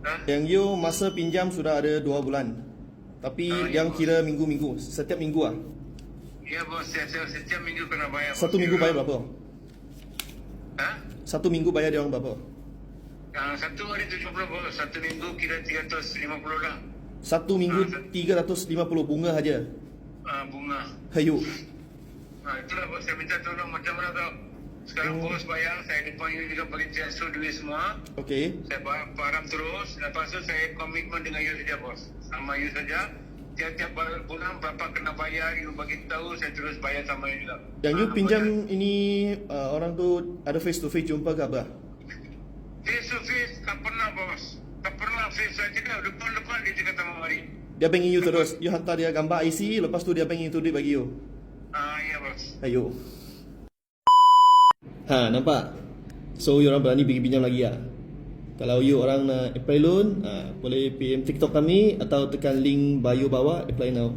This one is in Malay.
Ha? Yang you masa pinjam sudah ada 2 bulan. Tapi yang kira minggu-minggu, setiap minggu ah. Ya bos, setiap minggu kena bayar. Satu minggu bayar berapa? Ha? Satu minggu bayar dia orang berapa? Satu hari 70 bos, satu minggu kira 350 lah. Satu minggu 350 bunga saja. Bunga. Hayu. Itulah bos, saya minta tolong macam mana tau. Sekarang bos bayar, saya depan you juga bagi transfer duit semua. Okey. Saya param terus, lepas tu saya komitmen dengan you saja bos. Sama you saja. Tiap-tiap bulan berapa kena bayar, you bagi tahu, saya terus bayar sama you juga. Yang you pinjam ini orang tu ada face to face jumpa ke apa? Face to face, tak pernah bos. Tak pernah face, saya cakap depan-depan dia cakap sama mari. Dia pengen you terus. You hantar dia gambar IC, lepas tu dia pengen you duit bagi you. Ya bos. Ayo. Ha, nampak? So you orang berani pergi pinjam lagi lah. Kalau you orang nak apply loan, boleh PM TikTok kami atau tekan link bio bawah, apply now.